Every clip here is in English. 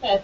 Yes.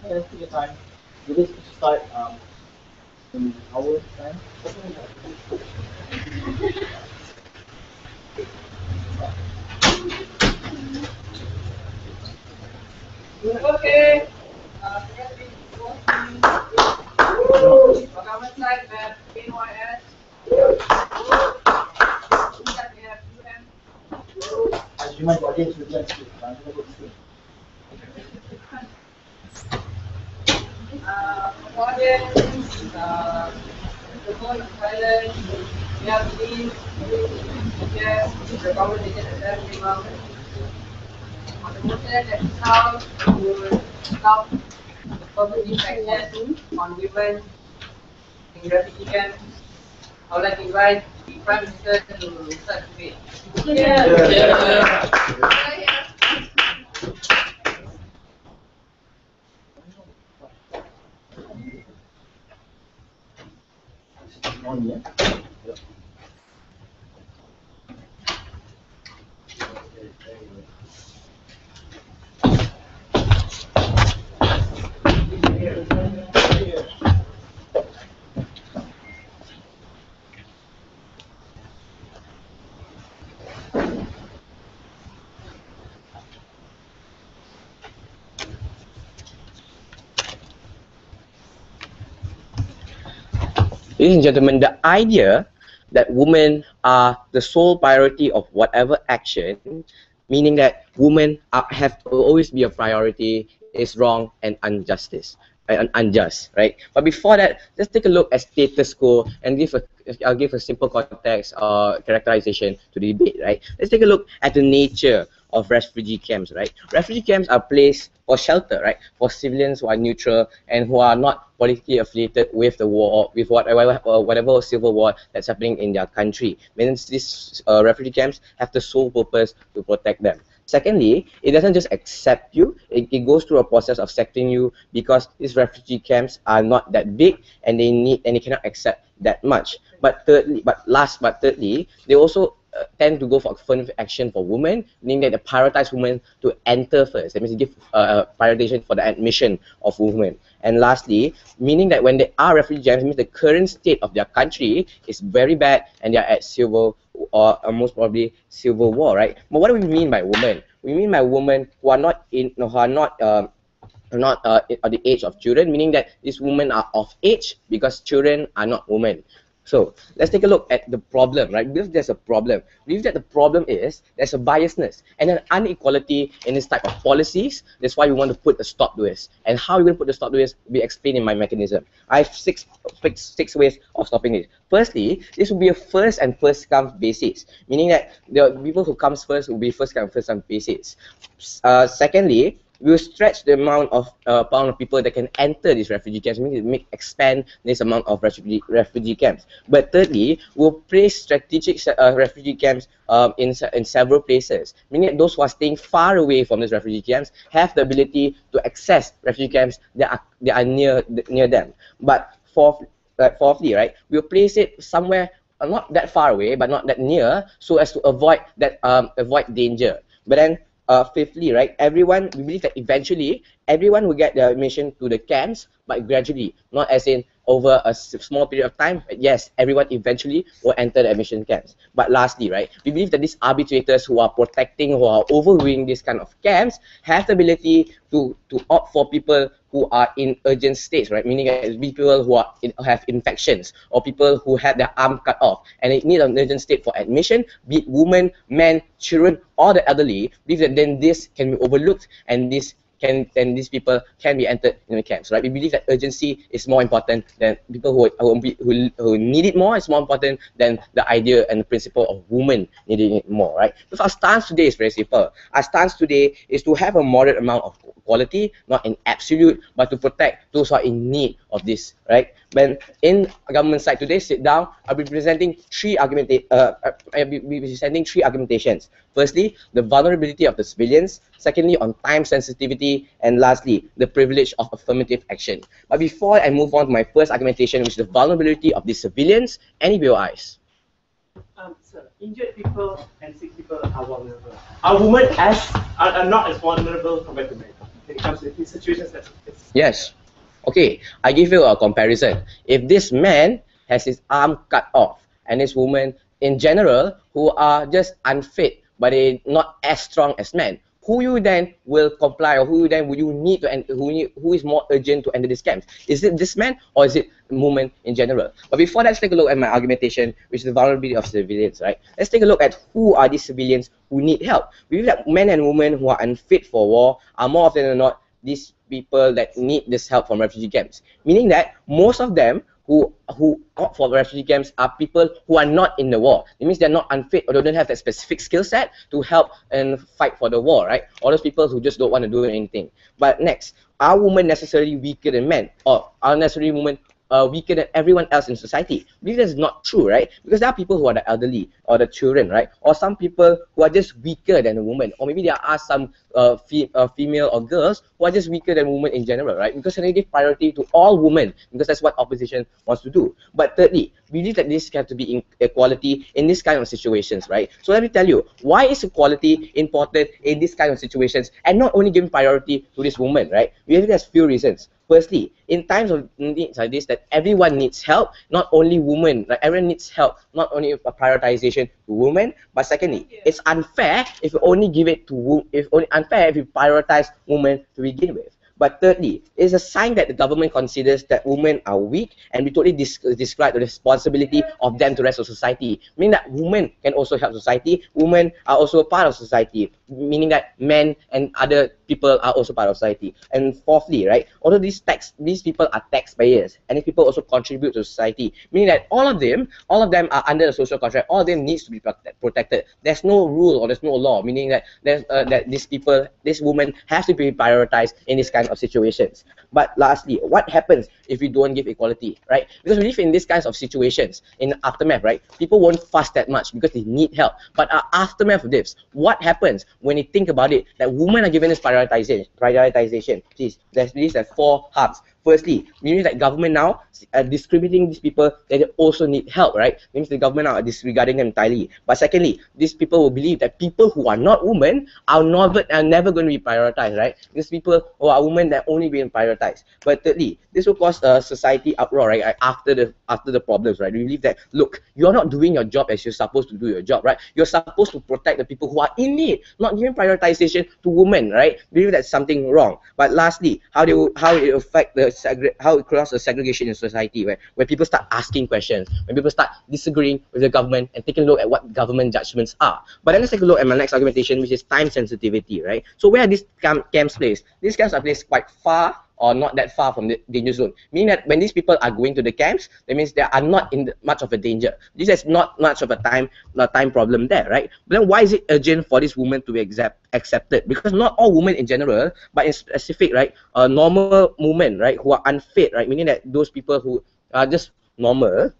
Take your time. We just start in our time. Okay. Perkaman side met NYS. That we have UN. As you might audience with that screen. Audience, the phone is silent. We have these. Yes, the conversation is very well. On the motion that is now, we will stop the public section on women in refugee camps. I would like to invite the Prime Minister to start debate. On, yeah? Ladies and gentlemen, the idea that women are the sole priority of whatever action, meaning that women have to always be a priority, is wrong and unjust, right? But before that, let's take a look at status quo and I'll give a simple context or characterization to the debate, right? Let's take a look at the nature of refugee camps, right? Refugee camps are placed for shelter, right? For civilians who are neutral and who are not politically affiliated with the war, with whatever civil war that's happening in their country. Means these refugee camps have the sole purpose to protect them. Secondly, it doesn't just accept you, it goes through a process of secting you because these refugee camps are not that big and they cannot accept that much. But thirdly, they also tend to go for affirmative action for women, meaning that they prioritize women to enter first. That means they give prioritization for the admission of women. And lastly, meaning that when they are refugee camps, means the current state of their country is very bad and they are at civil or most probably civil war, right? But what do we mean by women? We mean by women who are not at the age of children, meaning that these women are of age because children are not women. So let's take a look at the problem, right? Because there's a problem. We believe that the problem is there's a biasness and an inequality in this type of policies. That's why we want to put a stop to this. And how we're going to put the stop to this will be explained in my mechanism. I have six ways of stopping this. Firstly, this will be a first come basis, meaning that the people who comes first will be first come basis. Secondly, we will stretch the amount of people that can enter these refugee camps, meaning expand this amount of refugee camps. But thirdly, we'll place strategic refugee camps in several places, meaning that those who are staying far away from these refugee camps have the ability to access refugee camps that are near them. But fourthly, right, we'll place it somewhere not that far away, but not that near, so as to avoid danger. But then fifthly, right, we believe that eventually everyone will get their admission to the camps, but gradually, not as in over a small period of time. But yes, everyone eventually will enter the admission camps. But lastly, right, we believe that these arbitrators who are overruling this kind of camps have the ability to opt for people who are in urgent states, right? Meaning that people who have infections or people who had their arm cut off and they need an urgent state for admission, be it women, men, children, or the elderly. Believe that then this can be overlooked and these people can be entered in the camps, right? We believe that urgency is more important than people who need it more. It's more important than the idea and the principle of women needing it more, right? So our stance today is very simple. Our stance today is to have a moderate amount of quality, not in absolute, but to protect those who are in need of this, right? When in government side today, sit down, I'll be presenting three argumentations. Firstly, the vulnerability of the civilians. Secondly, on time sensitivity. And lastly, the privilege of affirmative action. But before I move on to my first argumentation, which is the vulnerability of the civilians, any BOIs? Sir, injured people and sick people are vulnerable. Are women are not as vulnerable compared to men when it comes to these situations? Yes. Okay, I give you a comparison. If this man has his arm cut off and this woman in general who are just unfit but they're not as strong as men, who you then will comply, or who then would you need to enter, who is more urgent to enter this camp? Is it this man or is it women in general? But before that, let's take a look at my argumentation, which is the vulnerability of civilians, right? Let's take a look at who are these civilians who need help. We believe that men and women who are unfit for war are more often than not these people that need this help from refugee camps, meaning that most of them who opt for refugee camps are people who are not in the war. It means they're not unfit or they don't have that specific skill set to help and fight for the war, right? Or those people who just don't want to do anything. But next, are women necessarily weaker than men, or are necessarily women weaker than everyone else in society? I believe that's not true, right? Because there are people who are the elderly or the children, right? Or some people who are just weaker than a woman, or maybe there are some female or girls who are just weaker than women in general, right? Because they give priority to all women because that's what opposition wants to do. But thirdly, we believe that this has to be equality in this kind of situations, right? So let me tell you, why is equality important in this kind of situations and not only giving priority to this woman, right? We have there's few reasons. Firstly, in times of needs like this, that everyone needs help, not only women, like everyone needs help, not only a prioritization to women, but secondly, it's unfair if you only give it to unfair if you prioritize women to begin with. But thirdly, it's a sign that the government considers that women are weak, and we totally describe the responsibility of them to the rest of society, meaning that women can also help society, women are also a part of society, meaning that men and other people are also part of society. And fourthly, right, although these people are taxpayers, and these people also contribute to society, meaning that all of them are under the social contract, all of them needs to be protected. There's no rule or there's no law, meaning that this woman has to be prioritized in this kind of situations. But lastly, what happens if we don't give equality, right? Because we live in these kinds of situations, in the aftermath, right? People won't fuss that much because they need help. But aftermath of this, what happens when you think about it, that women are given this prioritization? Please, there's 4 hubs. Firstly, meaning that government now discriminating these people that they also need help, right? Means the government now are disregarding them entirely. But secondly, these people will believe that people who are not women are never going to be prioritized, right? These people who are women that only being prioritized. But thirdly, this will cause a society uproar, right? After the problems, right? We believe that, look, you're not doing your job as you're supposed to do your job, right? You're supposed to protect the people who are in need, not giving prioritization to women, right? We believe that's something wrong. But lastly, how it affect how it creates the segregation in society, right? When people start asking questions, when people start disagreeing with the government and taking a look at what government judgments are. But then let's take a look at my next argumentation, which is time sensitivity, right? So where are these camps placed? These camps are placed quite far or not that far from the danger zone, meaning that when these people are going to the camps, that means they are not in much of a danger. This is not much of a time problem there, right? But then why is it urgent for this woman to be accepted? Because not all women in general, but in specific, right, normal women, right, who are unfit, right, meaning that those people who are just normal,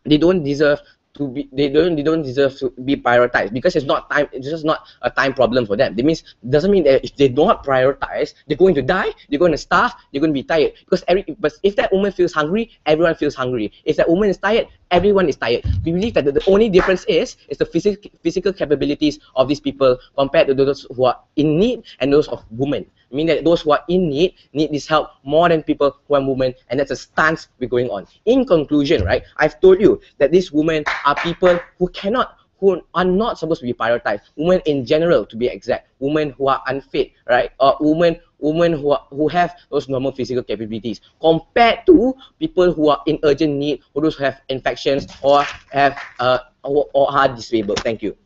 they don't deserve to be, they don't deserve to be prioritized, because it's just not a time problem for them. That means, doesn't mean that if they don't prioritize, they're going to die, they're going to starve, they're going to be tired. Because but if that woman feels hungry, everyone feels hungry. If that woman is tired, everyone is tired. We believe that the only difference is the physical capabilities of these people compared to those who are in need and those of women. I mean that those who are in need this help more than people who are women, and that's a stance we're going on. In conclusion, right, I've told you that these women are people who are not supposed to be prioritized. Women in general, to be exact, women who are unfit, right, or women who have those normal physical capabilities, compared to people who are in urgent need, or those who have infections or have or are disabled. Thank you.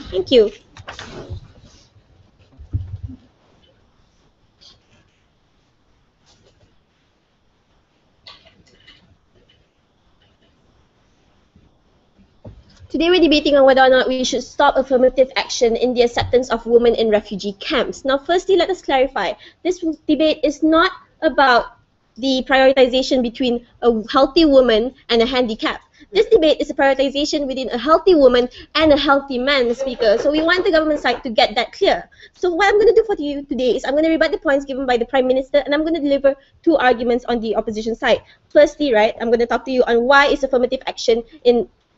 Thank you. Today we're debating on whether or not we should stop affirmative action in the acceptance of women in refugee camps. Now, firstly, let us clarify. This debate is not about the prioritization between a healthy woman and a handicap. This debate is a prioritization within a healthy woman and a healthy man, Speaker. So we want the government side to get that clear. So what I'm going to do for you today is I'm going to rebut the points given by the Prime Minister, and I'm going to deliver two arguments on the opposition side. Firstly, right, I'm going to talk to you on why is affirmative action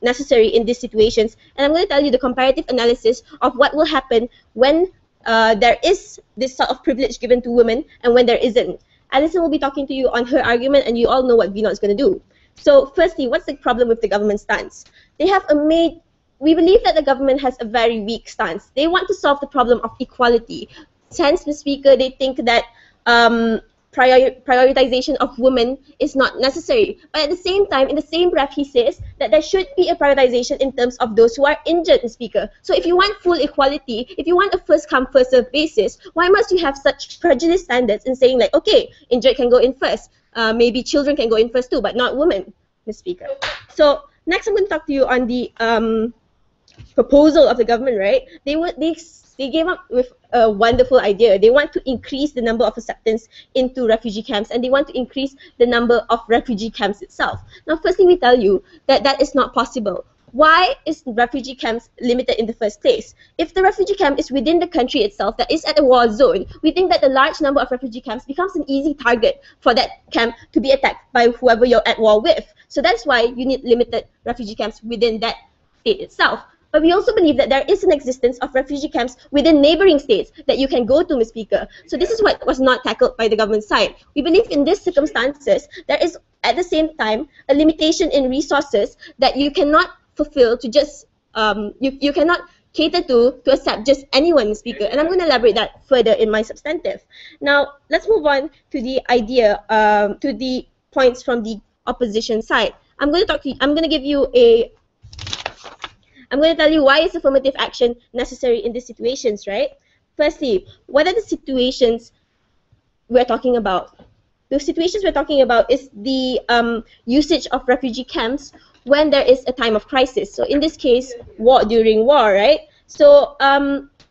necessary in these situations, and I'm going to tell you the comparative analysis of what will happen when there is this sort of privilege given to women and when there isn't. Alison will be talking to you on her argument, and you all know what VNOT is going to do. So firstly, what's the problem with the government stance? We believe that the government has a very weak stance. They want to solve the problem of equality. Hence, the Speaker, they think that prioritization of women is not necessary. But at the same time, in the same breath, he says that there should be a prioritization in terms of those who are injured, Speaker. So if you want full equality, if you want a first come, first serve basis, why must you have such prejudice standards in saying like, okay, injured can go in first, maybe children can go in first too, but not women, Ms. Speaker. So next I'm going to talk to you on the proposal of the government, right? They came up with a wonderful idea. They want to increase the number of acceptance into refugee camps, and they want to increase the number of refugee camps itself. Now, firstly, we tell you that that is not possible. Why is refugee camps limited in the first place? If the refugee camp is within the country itself that is at a war zone, we think that the large number of refugee camps becomes an easy target for that camp to be attacked by whoever you're at war with. So that's why you need limited refugee camps within that state itself. But we also believe that there is an existence of refugee camps within neighboring states that you can go to, Ms. Speaker. So this is what was not tackled by the government side. We believe in these circumstances, there is at the same time a limitation in resources that you cannot fulfill to just, you cannot cater to accept just anyone, Ms. Speaker. And I'm going to elaborate that further in my substantive. Now, let's move on to the idea, to the points from the opposition side. I'm going to tell you why is affirmative action necessary in these situations, right? Firstly, what are the situations we're talking about? the situations we're talking about is the usage of refugee camps when there is a time of crisis. So in this case, during war, right? So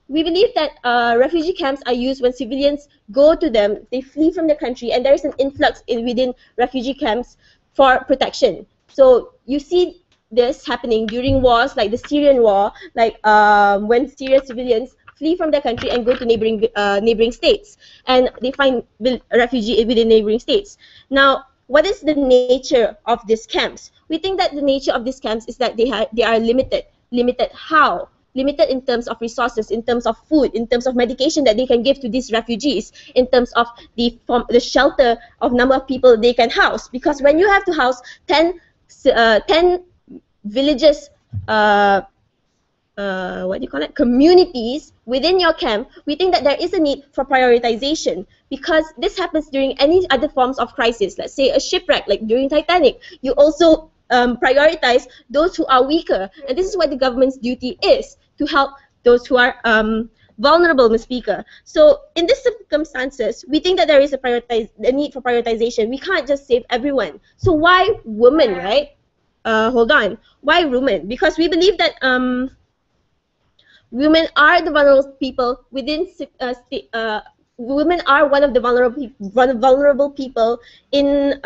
we believe that refugee camps are used when civilians go to them, they flee from the country, and there is an influx within refugee camps for protection. So you see this happening during wars like the Syrian war, like when Syrian civilians flee from their country and go to neighboring states, and they find refugee within neighboring states. Now, what is the nature of these camps? We think that the nature of these camps is that they are limited. Limited how? Limited in terms of resources, in terms of food, in terms of medication that they can give to these refugees, in terms of the shelter of number of people they can house. Because when you have to house 10 villages, communities within your camp, we think that there is a need for prioritization, because this happens during any other forms of crisis. Let's say a shipwreck, like during Titanic. You also prioritize those who are weaker, and this is what the government's duty is, to help those who are vulnerable, Ms. Speaker. So in these circumstances, we think that there is a need for prioritization. We can't just save everyone. So why women, right? Hold on. Why women? Because we believe that women are the vulnerable people within women are one of the vulnerable people in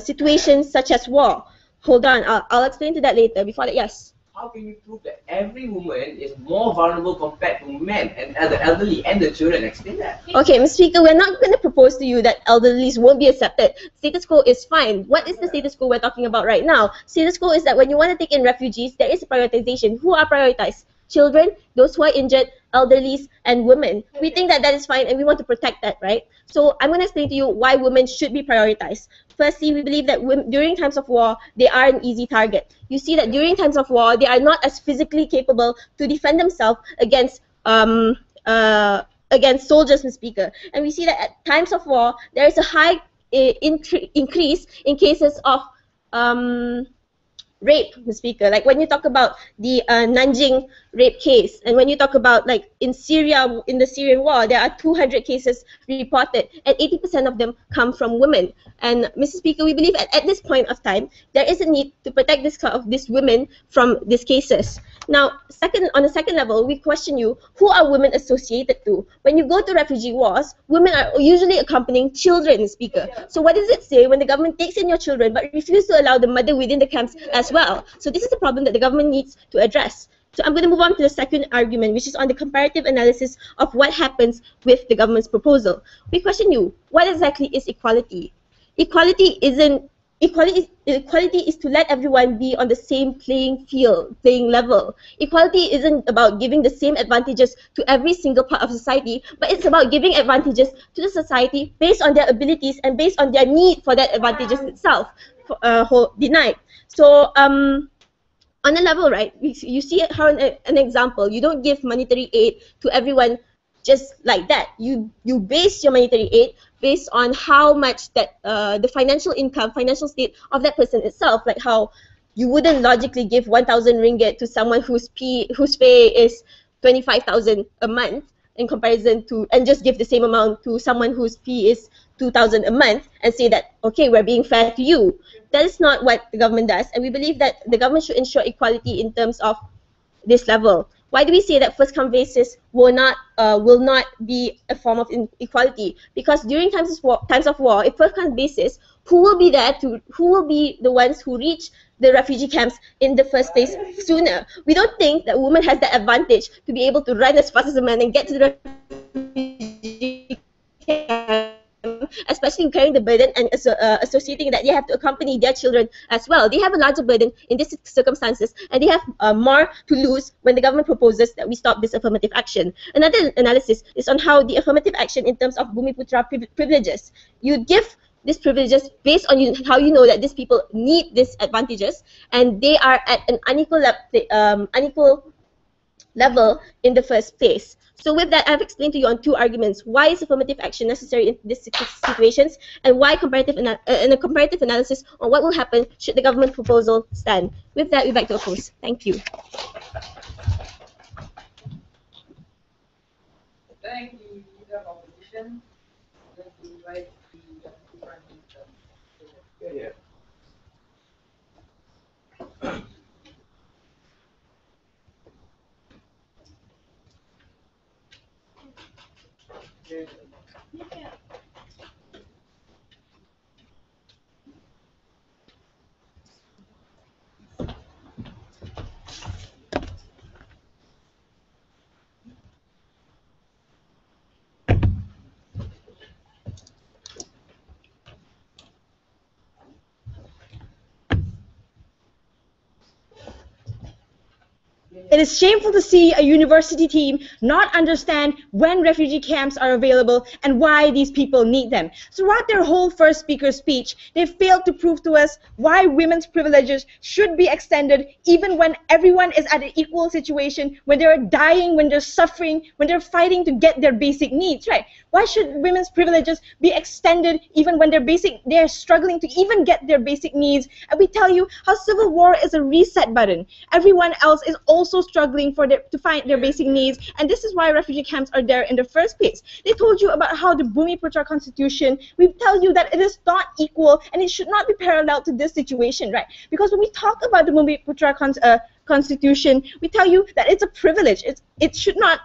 situations such as war. Hold on, I'll explain to that later. Before that, yes. How can you prove that every woman is more vulnerable compared to men and the elderly and the children? Explain that. Okay, Ms. Speaker, we're not going to propose to you that elderlies won't be accepted. Status quo is fine. What is the status quo we're talking about right now? Status quo is that when you want to take in refugees, there is a prioritization. Who are prioritized? Children, those who are injured, elderlies, and women. We think that that is fine, and we want to protect that, right? So I'm going to explain to you why women should be prioritized. Firstly, we believe that during times of war, they are an easy target. You see that during times of war, they are not as physically capable to defend themselves against soldiers, Ms. Speaker. And we see that at times of war, there is a high increase in cases of rape, Ms. Speaker. Like when you talk about the Nanjing rape case, and when you talk about like in Syria, in the Syrian war, there are 200 cases reported, and 80% of them come from women. And Mrs. Speaker, we believe at this point of time, there is a need to protect these women from these cases. Now, on the second level, we question you, who are women associated to? When you go to refugee wars, women are usually accompanying children, Ms. Speaker. So what does it say when the government takes in your children but refuses to allow the mother within the camps as well? So this is a problem that the government needs to address. So I'm going to move on to the second argument, which is on the comparative analysis of what happens with the government's proposal. We question you, what exactly is equality? Equality is to let everyone be on the same playing level. Equality isn't about giving the same advantages to every single part of society, but it's about giving advantages to the society based on their abilities and based on their need for that advantages itself denied. So on a level, right, you see how an example, you don't give monetary aid to everyone just like that. You base your monetary aid based on how much that the financial state of that person itself, like how you wouldn't logically give 1,000 ringgit to someone whose pay is 25,000 a month in comparison to, and just give the same amount to someone whose fee is 2,000 a month and say that, okay, we're being fair to you. That is not what the government does, and we believe that the government should ensure equality in terms of this level. Why do we say that first come basis will not be a form of inequality? Because during times of war, if first come basis, who will be the ones who reach the refugee camps in the first place sooner? We don't think that women has the advantage to be able to run as fast as a man and get to the refugee camp, especially carrying the burden and associating that they have to accompany their children as well. They have a larger burden in these circumstances, and they have more to lose when the government proposes that we stop this affirmative action. Another analysis is on how the affirmative action in terms of Bumiputra privileges. You give these privileges based on how you know that these people need these advantages, and they are at an unequal level in the first place. So with that, I've explained to you on two arguments. Why is affirmative action necessary in these situations, and why comparative analysis on what will happen should the government proposal stand. With that, we're back to oppose. Thank you. thank the leader of opposition. Then to invite the Prime Minister. Yeah. It is shameful to see a university team not understand when refugee camps are available and why these people need them. Throughout their whole first speaker's speech, they failed to prove to us why women's privileges should be extended even when everyone is at an equal situation, when they're dying, when they're suffering, when they're fighting to get their basic needs, right? Why should women's privileges be extended even when they're struggling to even get their basic needs? And we tell you how civil war is a reset button. Everyone else is also struggling to find their basic needs, and this is why refugee camps are there in the first place. They told you about how the Bumiputra Constitution, we tell you that it is not equal and it should not be parallel to this situation, right? Because when we talk about the Bumiputra Constitution, we tell you that it's a privilege. It should not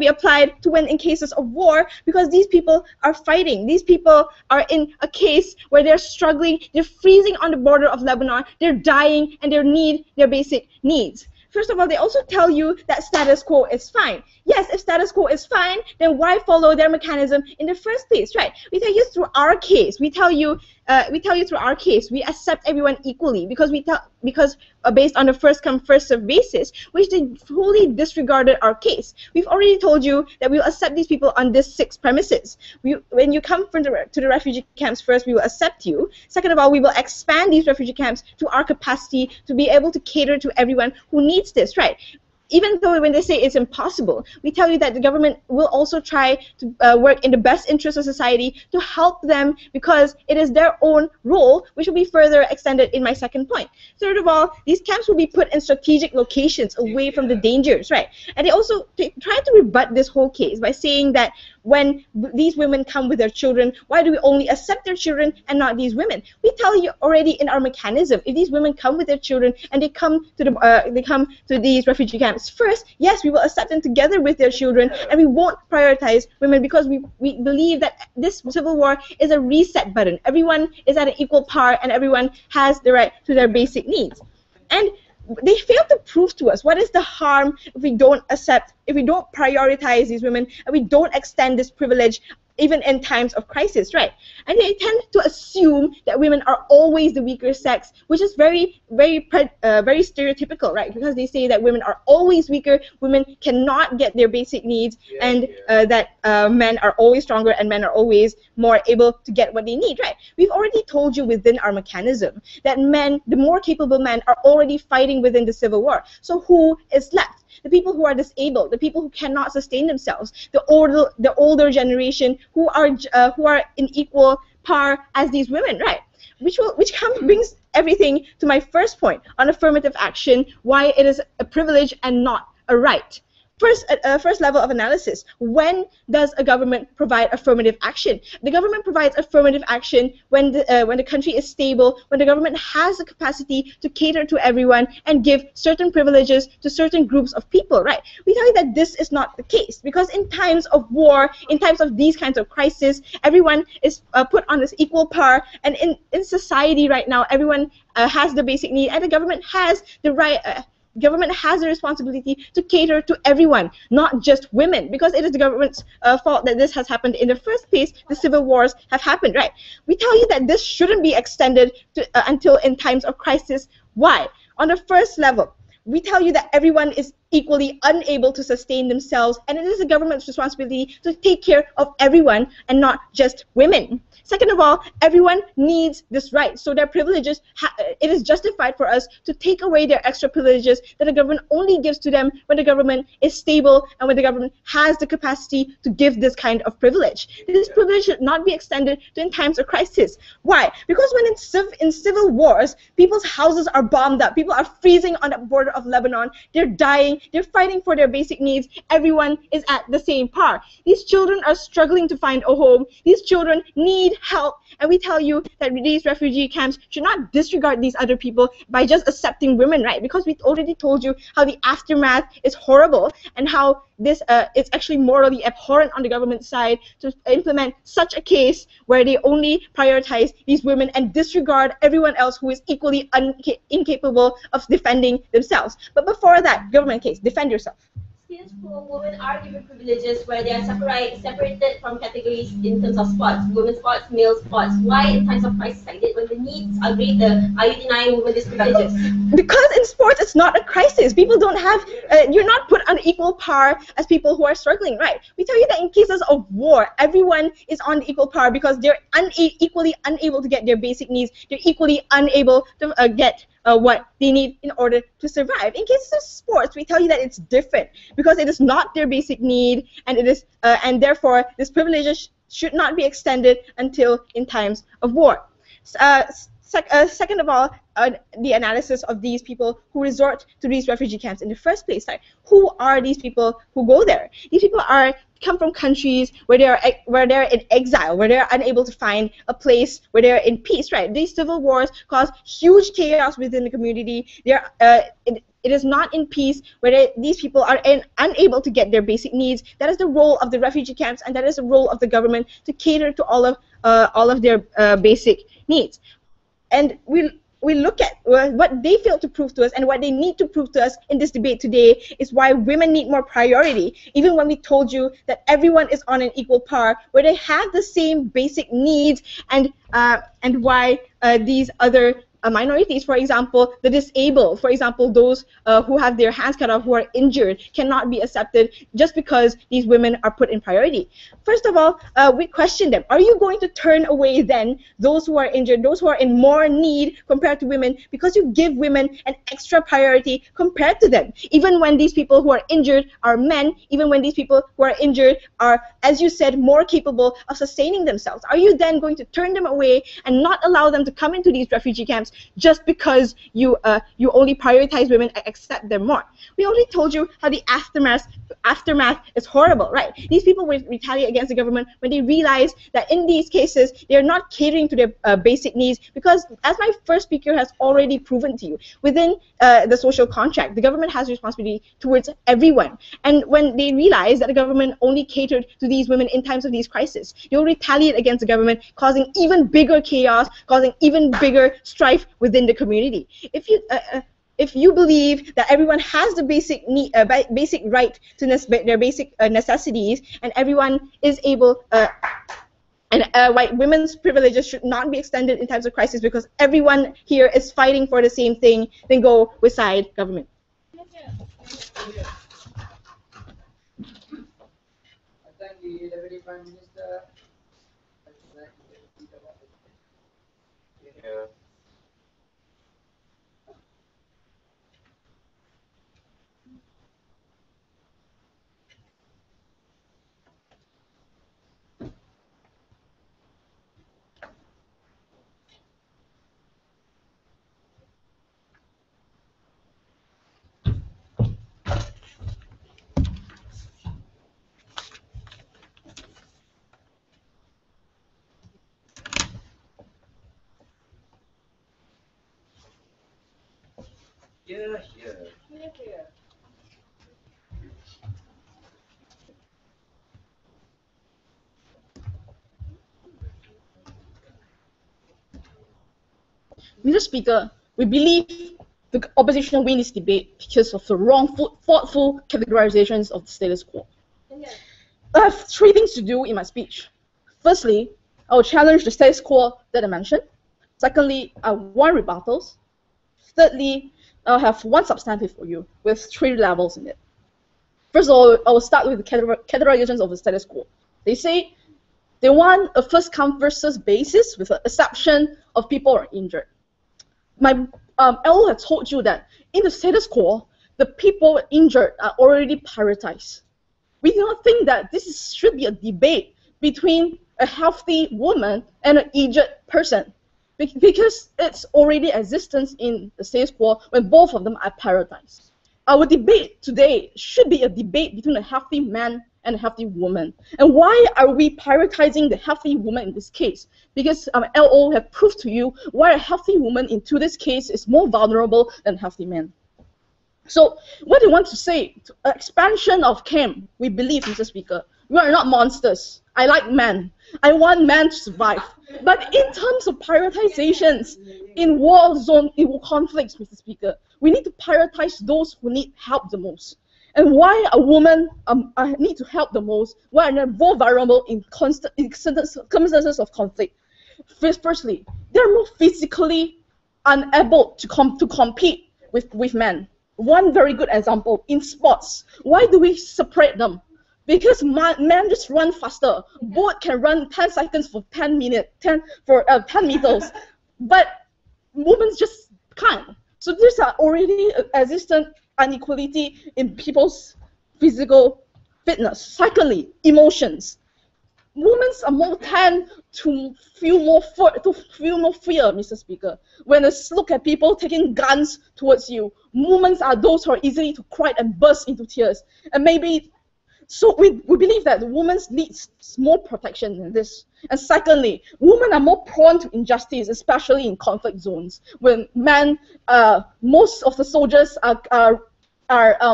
be applied to when in cases of war, because these people are fighting. These people are in a case where they're struggling, they're freezing on the border of Lebanon, they're dying, and they need their basic needs. First of all, they also tell you that status quo is fine. Yes, if status quo is fine, then why follow their mechanism in the first place, right? We tell you through our case. We tell you through our case, we accept everyone equally because based on the first come first serve basis, which they fully disregarded our case. We've already told you that we'll accept these people on this 6 premises. When you come to the refugee camps, first we will accept you. Second of all, we will expand these refugee camps to our capacity to be able to cater to everyone who needs this, right? Even though when they say it's impossible, we tell you that the government will also try to work in the best interest of society to help them, because it is their own role, which will be further extended in my second point. Third of all, these camps will be put in strategic locations away from the dangers, right? And they also try to rebut this whole case by saying that when these women come with their children, why do we only accept their children and not these women? We tell you already in our mechanism, if these women come with their children and they come to these refugee camps first, yes, we will accept them together with their children, and we won't prioritize women, because we believe that this civil war is a reset button. Everyone is at an equal par and everyone has the right to their basic needs. And they fail to prove to us what is the harm if we don't prioritize these women and we don't extend this privilege even in times of crisis, right? And they tend to assume that women are always the weaker sex, which is very stereotypical, right? Because they say that women are always weaker, women cannot get their basic needs, that men are always stronger and men are always more able to get what they need, right? We've already told you within our mechanism that men, the more capable men, are already fighting within the civil war. So who is left? The people who are disabled, the people who cannot sustain themselves, the older generation who are in equal par as these women, right? Which brings everything to my first point on affirmative action, why it is a privilege and not a right. First level of analysis, when does a government provide affirmative action? The government provides affirmative action when the country is stable, when the government has the capacity to cater to everyone and give certain privileges to certain groups of people, right? We tell you that this is not the case, because in times of war, in times of these kinds of crisis, everyone is put on this equal par, and in society right now, everyone has the basic need, and the government has the right. Government has a responsibility to cater to everyone, not just women, because it is the government's fault that this has happened in the first place. The civil wars have happened, right? We tell you that this shouldn't be extended to, until in times of crisis. Why? On the first level, we tell you that everyone is equally unable to sustain themselves, and it is the government's responsibility to take care of everyone and not just women. Second of all, everyone needs this right. So their privileges, it is justified for us to take away their extra privileges that the government only gives to them when the government is stable and when the government has the capacity to give this kind of privilege. This privilege should not be extended to in times of crisis. Why? Because when in civil wars, people's houses are bombed up, people are freezing on the border of Lebanon, they're dying, they're fighting for their basic needs, everyone is at the same par. These children are struggling to find a home, these children need help, and we tell you that these refugee camps should not disregard these other people by just accepting women, right? Because we already told you how the aftermath is horrible and how this it's actually morally abhorrent on the government side to implement such a case where they only prioritize these women and disregard everyone else who is equally incapable of defending themselves. But before that, government case, defend yourself. Skills for women are given privileges where they are separated from categories in terms of sports, women's sports, male sports. Why in times of crisis like this, when the needs are greater, are you denying women these privileges? Because in sports, it's not a crisis. People don't have, you're not put on equal par as people who are struggling, right? We tell you that in cases of war, everyone is on equal par because they're equally unable to get their basic needs. They're equally unable to get what they need in order to survive. In cases of sports, we tell you that it's different because it is not their basic need, and it is, and therefore this privilege should not be extended until in times of war. Second of all, the analysis of these people who resort to these refugee camps in the first place. Like, who are these people who go there? These people come from countries where they're in exile, where they're unable to find a place where they're in peace. Right? These civil wars cause huge chaos within the community. It is not in peace where these people are unable to get their basic needs. That is the role of the refugee camps, and that is the role of the government to cater to all of their basic needs. And we look at what they fail to prove to us and what they need to prove to us in this debate today is why women need more priority, even when we told you that everyone is on an equal par, where they have the same basic needs, and why these other minorities, for example, the disabled, for example, those who have their hands cut off, who are injured, cannot be accepted just because these women are put in priority. First of all, we question them. Are you going to turn away then those who are injured, those who are in more need compared to women, because you give women an extra priority compared to them? Even when these people who are injured are men, even when these people who are injured are, as you said, more capable of sustaining themselves, are you then going to turn them away and not allow them to come into these refugee camps just because you only prioritize women and accept them more? We already told you how the aftermath is horrible, right? These people will retaliate against the government when they realize that in these cases they're not catering to their basic needs, because as my first speaker has already proven to you, within the social contract, the government has responsibility towards everyone. And when they realize that the government only catered to these women in times of these crises, they will retaliate against the government, causing even bigger chaos, causing even bigger strife within the community. If you believe that everyone has the basic right to their basic necessities, and everyone is able, and why women's privileges should not be extended in times of crisis because everyone here is fighting for the same thing, then go with side government. I thank the Deputy Prime Minister. Yeah. Mr. Speaker, we believe the opposition will win this debate because of the wrongful, thoughtful categorizations of the status quo. I have three things to do in my speech. Firstly, I will challenge the status quo that I mentioned. Secondly, I want rebuttals. Thirdly, I'll have one substantive for you with three levels in it. First of all, I will start with the categorizations of the status quo. They say They want a first-come, first-served basis with an exception of people who are injured. My LO has told you that in the status quo, the people injured are already prioritized. We do not think that should be a debate between a healthy woman and an injured person, because it's already existence in the status quo when both of them are prioritized. Our debate today should be a debate between a healthy man and a healthy woman. And why are we prioritizing the healthy woman in this case? Because LO have proved to you why a healthy woman in this case is more vulnerable than a healthy man. So what do you want to say? Expansion of camp, we believe, Mr. Speaker. We are not monsters. I like men. I want men to survive. But in terms of prioritizations, in war zone, in war conflicts, Mr. Speaker, we need to prioritize those who need help the most. And why a woman need to help the most? Why are they more vulnerable in circumstances of conflict? Firstly, they're more physically unable to compete with men. One very good example, in sports, why do we separate them? Because men just run faster. Both can run 10 seconds for 10 meters, but women just can't. So there's already existent inequality in people's physical fitness. Secondly, emotions. Women are more tend to feel more fear, Mr. Speaker. When they look at people taking guns towards you, women are those who are easily to cry and burst into tears. And maybe, so we believe that the woman needs more protection than this. And secondly, women are more prone to injustice, especially in conflict zones. When men, most of the soldiers are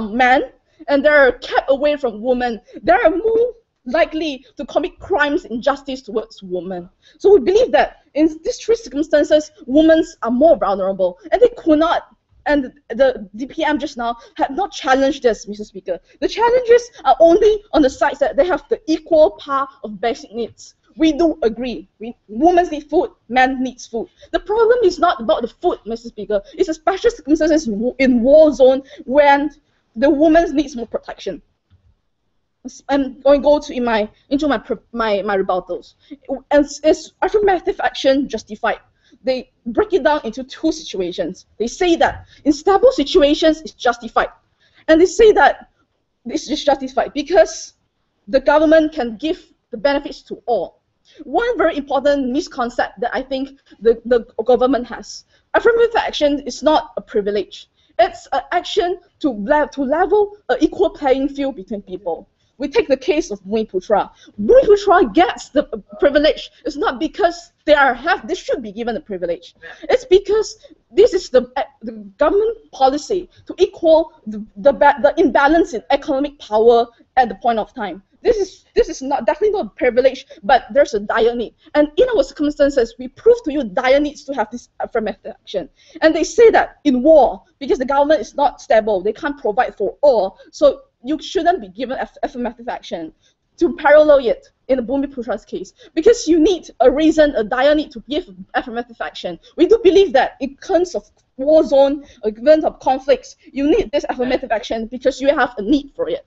men, and they're kept away from women, they're more likely to commit crimes, injustice towards women. So we believe that in these three circumstances, women are more vulnerable, and they could not, and the DPM just now had not challenged this, Mr. Speaker. The challenges are only on the sides that they have the equal part of basic needs. We do agree. Women need food, men needs food. The problem is not about the food, Mr. Speaker. It's a special circumstances in war zone when the woman needs more protection. I'm going to go into my rebuttals. And is affirmative action justified? They break it down into two situations. They say that in stable situations it's justified, and they say that this is justified because the government can give the benefits to all. One very important misconception that I think the government has: affirmative action is not a privilege. It's an action to level an equal playing field between people. We take the case of Bumiputra. Bumiputra gets the privilege. It's not because they should be given the privilege. It's because this is the government policy to equal the imbalance in economic power at the point of time. This is not definitely not a privilege, but there's a dire need. And in our circumstances, we prove to you dire needs to have this affirmative action. And they say that in war, because the government is not stable, they can't provide for all, so you shouldn't be given affirmative action. To parallel it in the Bumiputra's case, because you need a reason, a dire need to give affirmative action. We do believe that in terms of war zone, events of conflicts, you need this affirmative action because you have a need for it.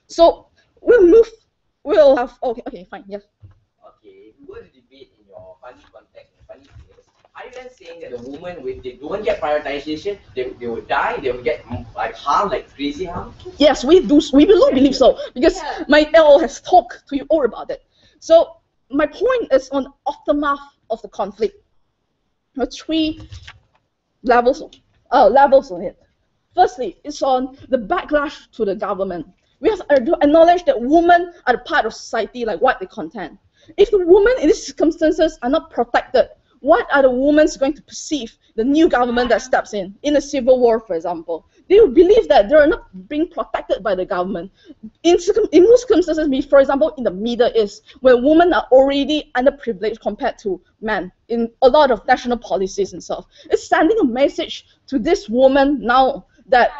So we'll have, okay, fine, yes. Okay, we were to debate in your funny context, funny case. Are you then saying that the women, if they don't get prioritization, they will die, they will get like harm, like crazy harm? Yes, we do believe so, because my LO has talked to you all about it. So my point is on aftermath of the conflict. There are three levels on it. Firstly, it's on the backlash to the government. We have to acknowledge that women are a part of society like what they contain. If the women in these circumstances are not protected, what are the women going to perceive the new government that steps in a civil war, for example? They will believe that they are not being protected by the government. In most circumstances, for example, in the Middle East, where women are already underprivileged compared to men in a lot of national policies and stuff, it's sending a message to this woman now that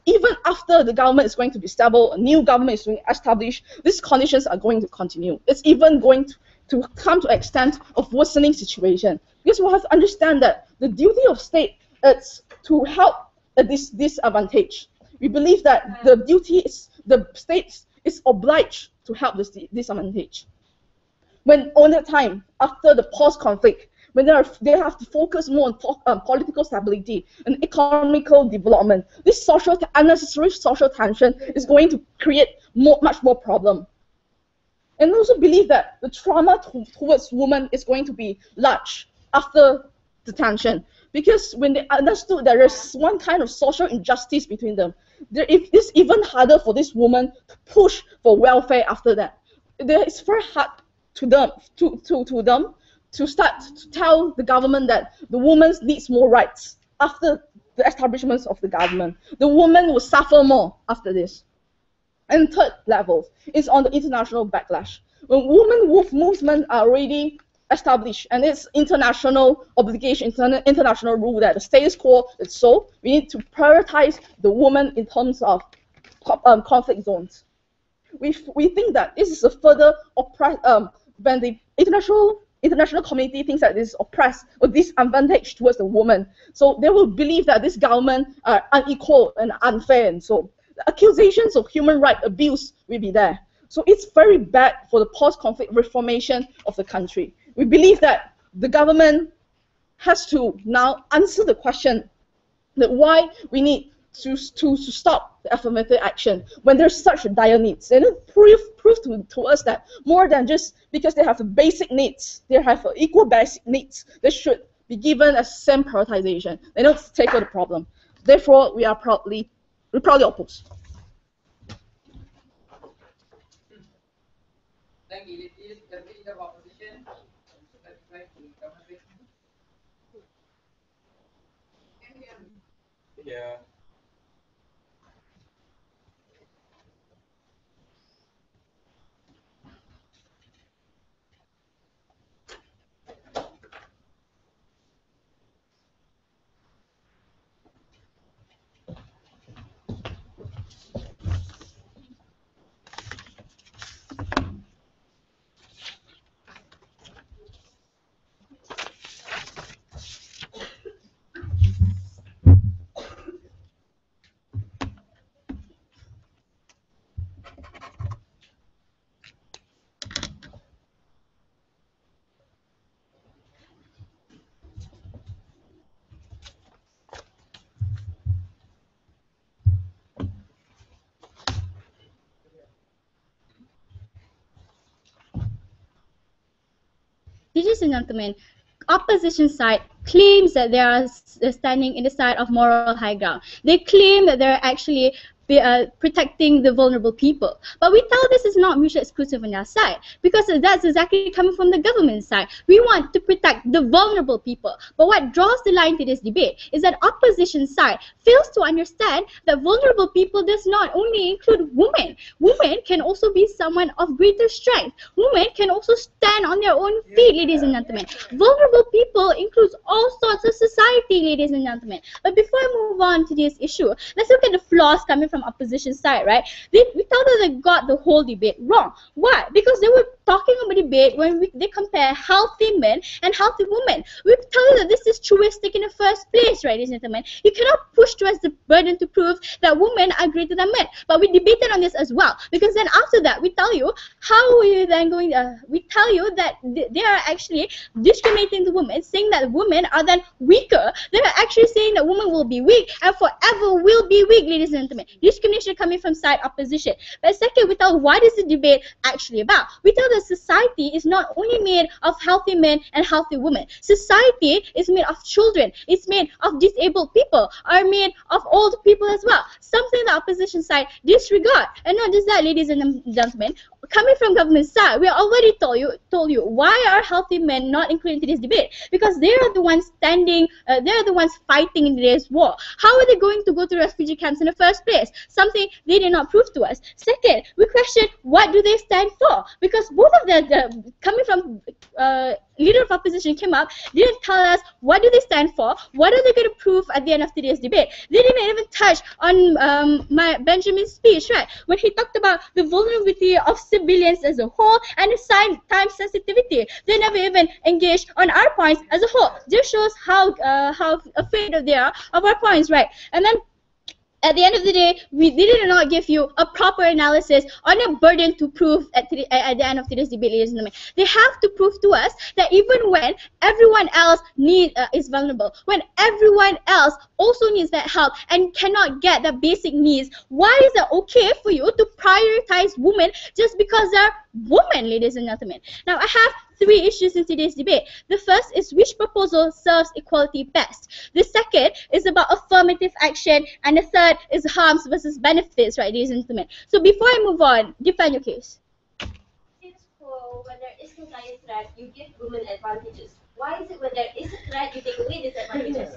even after the government is going to be stable, a new government is going to establish, these conditions are going to continue. It's even going to come to an extent of worsening situation. Because we have to understand that the duty of state is to help this disadvantage. We believe that the duty is, the state is obliged to help this disadvantage. when on the time after the post-conflict, when they have to focus more on political stability and economical development, this unnecessary social tension is going to create much more problem. And also believe that the trauma towards women is going to be large after the tension, because when they understood that there's one kind of social injustice between them, it's even harder for this woman to push for welfare after that. It's very hard to them to start to tell the government that the woman needs more rights after the establishment of the government. The woman will suffer more after this. And third level is on the international backlash. When women movement are already established, and it's international obligation, international rule that the status quo is so, we need to prioritize the woman in terms of conflict zones. We think that this is a further when the international community thinks that this is oppressed or disadvantage towards the woman. So they will believe that this government are unequal and unfair, and so the accusations of human rights abuse will be there. So it's very bad for the post-conflict reformation of the country. We believe that the government has to now answer the question that why we need to stop the affirmative action when there's such dire needs, and it prove to us that more than just because they have the basic needs, they have equal basic needs, they should be given a same prioritization. They don't tackle the problem. Therefore, we proudly oppose. Thank you. It is the leader of opposition. Let's try to cover it. Yeah. Ladies and gentlemen, opposition side claims that they are standing in the side of moral high ground. They claim that they're actually protecting the vulnerable people. But we tell this is not mutually exclusive on our side, because that's exactly coming from the government side. We want to protect the vulnerable people. But what draws the line to this debate is that opposition side fails to understand that vulnerable people does not only include women. Women can also be someone of greater strength. Women can also stand on their own feet, ladies and gentlemen. Vulnerable people includes all sorts of society, ladies and gentlemen. But before I move on to this issue, let's look at the flaws coming from opposition side, right? We thought that they got the whole debate wrong. Why? Because they were talking about debate when they compare healthy men and healthy women. We tell you that this is truistic in the first place, right, ladies and gentlemen. You cannot push to us the burden to prove that women are greater than men. But we debated on this as well, because then after that we tell you how are you then going we tell you that they are actually discriminating the women, saying that women are then weaker. They are actually saying that women will be weak and forever will be weak, ladies and gentlemen. Discrimination coming from side opposition. But second, we tell what is the debate actually about. We tell that society is not only made of healthy men and healthy women. Society is made of children. It's made of disabled people. Are made of old people as well. Something the opposition side disregard. And not just that, ladies and gentlemen. Coming from government side, we already told you why are healthy men not included in this debate? Because they are the ones standing, they are the ones fighting in today's war. How are they going to go to refugee camps in the first place? Something they did not prove to us. Second, we question what do they stand for? Because both of them, coming from leader of opposition came up, didn't tell us what do they stand for, what are they going to prove at the end of today's debate. They didn't even touch on Benjamin's speech, right? When he talked about the vulnerability of civilians as a whole and the time sensitivity. They never even engaged on our points as a whole. This shows how afraid they are of our points, right? And then At the end of the day, we did not give you a proper analysis on a burden to prove at the end of today's debate, ladies and gentlemen. They have to prove to us that even when everyone else is vulnerable, when everyone else also needs that help and cannot get the basic needs, why is it okay for you to prioritize women just because they're women, ladies and gentlemen? Now, I have 3 issues in today's debate. The first is which proposal serves equality best. The second is about affirmative action, and the third is harms versus benefits, right, ladies and gentlemen? So before I move on, defend your case. Since for when there is no dire threat, you give women advantages. Why is it when there is a threat, you take away these advantages?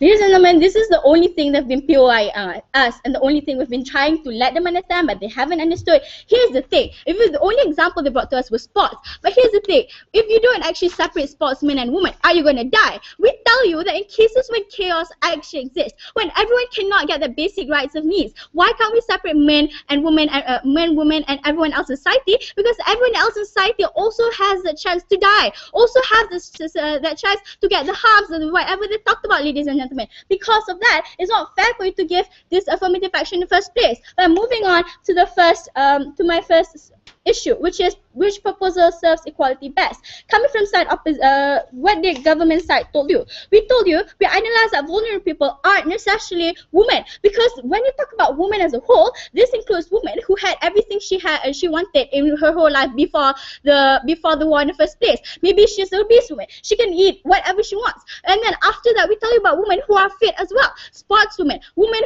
Ladies and gentlemen, this is the only thing they've been POI us, and the only thing we've been trying to let them understand, but they haven't understood. Here's the thing. If the only example they brought to us was sports, but here's the thing. If you don't actually separate sportsmen and women, are you going to die? We tell you that in cases when chaos actually exists, when everyone cannot get the basic rights of needs, why can't we separate men and women, women, and everyone else in society? Because everyone else in society also has the chance to die, also has this, that chance to get the harms and whatever they talked about, ladies and gentlemen. Because of that, it's not fair for you to give this affirmative action in the first place. But moving on to the first, to my first issue, which is which proposal serves equality best. Coming from side what the government side told you. We told you, we analyzed that vulnerable people aren't necessarily women, because when you talk about women as a whole, this includes women who had everything she wanted in her whole life before the war in the first place. Maybe she's an obese woman, she can eat whatever she wants, and then after that we tell you about women who are fit as well, sports women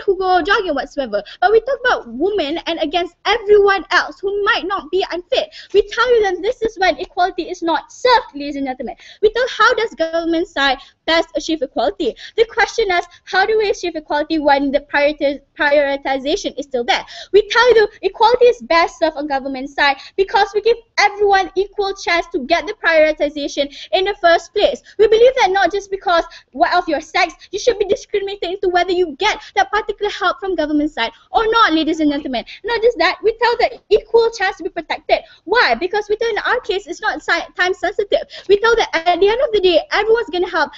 who go jogging whatsoever. But we talk about women and against everyone else who might not be unfit. We tell you that this is when equality is not served, ladies and gentlemen. We tell how does government side best achieve equality. The question is, how do we achieve equality when the prioritization is still there? We tell you equality is best served on government side because we give everyone equal chance to get the prioritization in the first place. We believe that not just because of your sex, you should be discriminated into whether you get that particular help from government side or not, ladies and gentlemen. Not just that, we tell that equal chance to be protected. Why? Because we tell in our case it's not time sensitive. We tell that at the end of the day, everyone's gonna help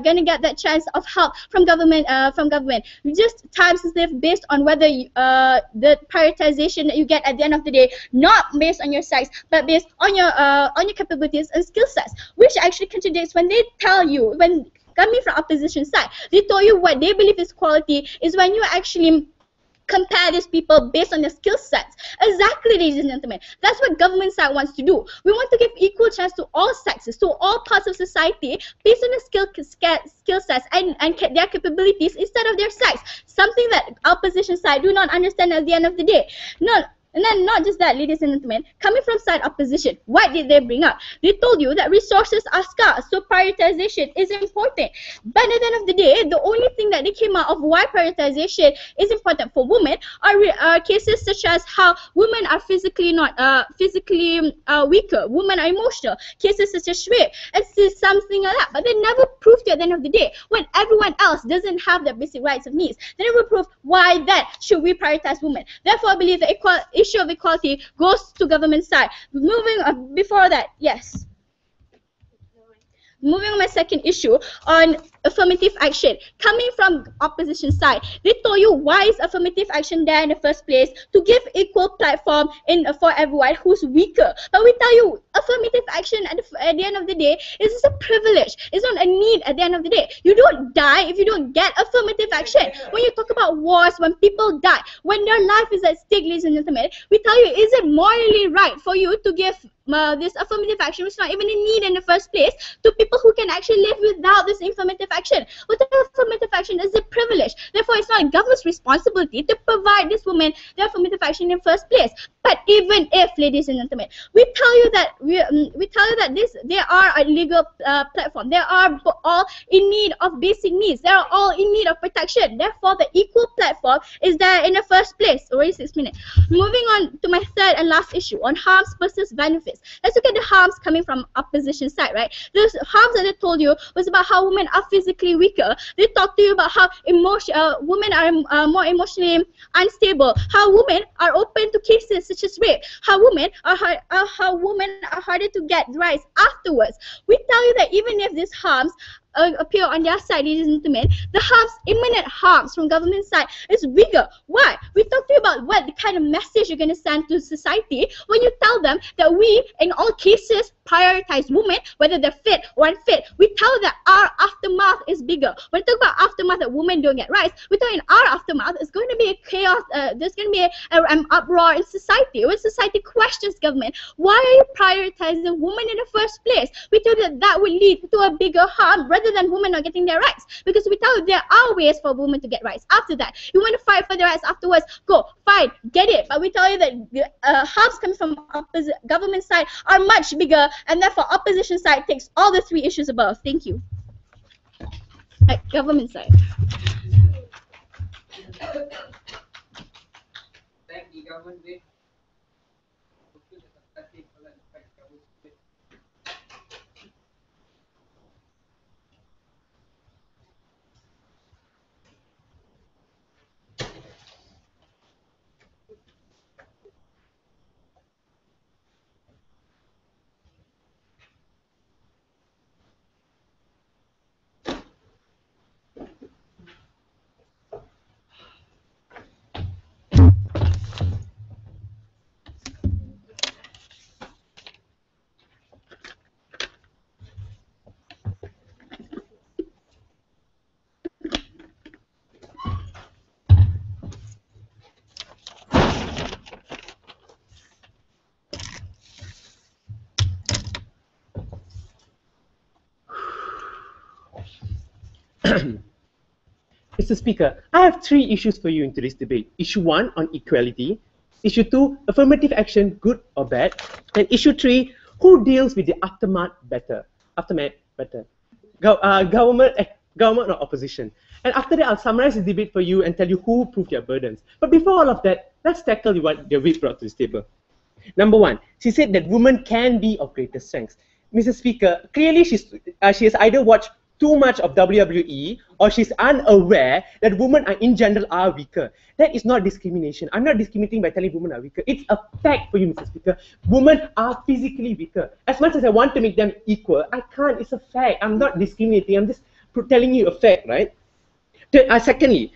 gonna get that chance of help from government. Just time sensitive based on whether the prioritization that you get at the end of the day, not based on your sex, but based on your capabilities and skill sets, which actually contradicts when they tell you, when coming from opposition side, they told you what they believe is quality is when you actually compare these people based on their skill sets. Exactly, ladies and gentlemen. That's what government side wants to do. We want to give equal chance to all sexes, to all parts of society, based on the skill sets and their capabilities instead of their sex. Something that opposition side do not understand at the end of the day. And then not just that, ladies and gentlemen, coming from side opposition, what did they bring up? They told you that resources are scarce, so prioritization is important. But at the end of the day, the only thing that they came out of why prioritization is important for women are cases such as how women are physically weaker, women are emotional, cases such as rape, and something like that. But they never proved it at the end of the day, when everyone else doesn't have their basic rights of needs. They never proved why then should we prioritize women. Therefore, I believe the issue of equality goes to government side. Moving before that, yes. Moving on my second issue on affirmative action. Coming from opposition side, they told you why is affirmative action there in the first place? To give equal platform for everyone who's weaker. But we tell you, affirmative action at the end of the day is just a privilege. It's not a need at the end of the day. You don't die if you don't get affirmative action. When you talk about wars, when people die, when their life is at stake, ladies and gentlemen, we tell you, is it morally right for you to give this affirmative action, which is not even a need in the first place, to people who can actually live without this affirmative action? But the affirmative action is a privilege. Therefore, it's not government's responsibility to provide this woman the affirmative action in the first place. But even if, ladies and gentlemen, we tell you that they are a legal platform. They are all in need of basic needs. They are all in need of protection. Therefore, the equal platform is there in the first place. Already 6 minutes. Moving on to my third and last issue on harms versus benefits. Let's look at the harms coming from opposition side, right? The harms that they told you was about how women are physically weaker. They talked to you about how women are more emotionally unstable, how women are open to cases such as rape, how women are harder to get rights afterwards. We tell you that even if these harms appear on their side, ladies and gentlemen, the harms, imminent harms from government side is bigger. Why? We talked to you about what the kind of message you're going to send to society when you tell them that we, in all cases, prioritize women, whether they're fit or unfit. We tell that our aftermath is bigger. When we talk about aftermath that women don't get rights, we tell in our aftermath it's going to be a chaos, there's going to be an uproar in society. When society questions government, why are you prioritizing women in the first place? We tell that that will lead to a bigger harm rather than women not getting their rights. Because we tell there are ways for women to get rights. After that, you want to fight for their rights afterwards, go, fine, get it. But we tell you that the harms coming from government side are much bigger, and therefore opposition side takes all the three issues above. Thank you. Government side. Thank the government with Mr. Speaker, I have three issues for you in today's debate. Issue 1 on equality, Issue 2, affirmative action, good or bad, and Issue 3, who deals with the aftermath better? Government or opposition. And after that, I'll summarize the debate for you and tell you who proved their burdens. But before all of that, let's tackle what the whip brought to this table. Number 1, she said that women can be of greater strength. Mr. Speaker, clearly she has either watched too much of WWE or she's unaware that women are in general are weaker. That is not discrimination. I'm not discriminating by telling women are weaker. It's a fact for you, Mr. Speaker. Women are physically weaker. As much as I want to make them equal, I can't. It's a fact. I'm not discriminating. I'm just telling you a fact, right? Secondly,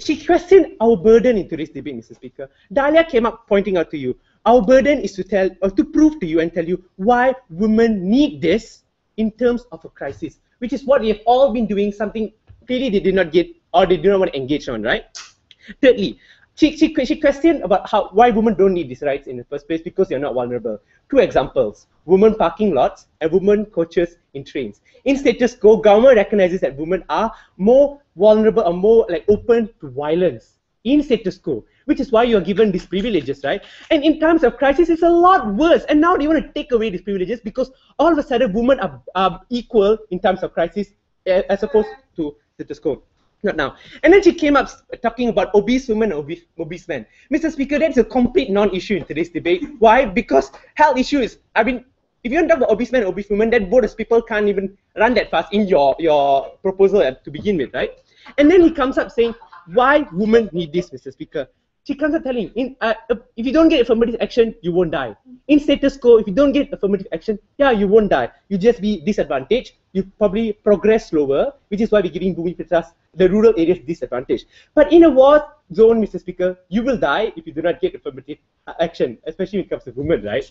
she questioned our burden in today's debate, Mr. Speaker. Dahlia came up pointing out to you, our burden is to tell or to prove to you and tell you why women need this in terms of a crisis, which is what we have all been doing, something clearly they did not get or they do not want to engage on, right? Thirdly, she questioned about why women don't need these rights in the first place, because they're not vulnerable. Two examples, women parking lots and women coaches in trains. In status quo, government recognizes that women are more vulnerable or more open to violence in status quo, which is why you're given these privileges, right? And in times of crisis, it's a lot worse. And now they want to take away these privileges because all of a sudden women are equal in times of crisis as opposed to status quo. Not now. And then she came up talking about obese women and obese men. Mr. Speaker, that's a complete non-issue in today's debate. Why? Because health issue is, if you don't talk about obese men and obese women, then both people can't even run that fast in your proposal to begin with, right? And then he comes up saying, why women need this, Mr. Speaker? She comes up telling, if you don't get affirmative action, you won't die. In status quo, if you don't get affirmative action, yeah, you won't die. You just be disadvantaged. You probably progress slower, which is why we're giving Bumi Petras the rural areas disadvantage. But in a war zone, Mr. Speaker, you will die if you do not get affirmative action, especially when it comes to women, right?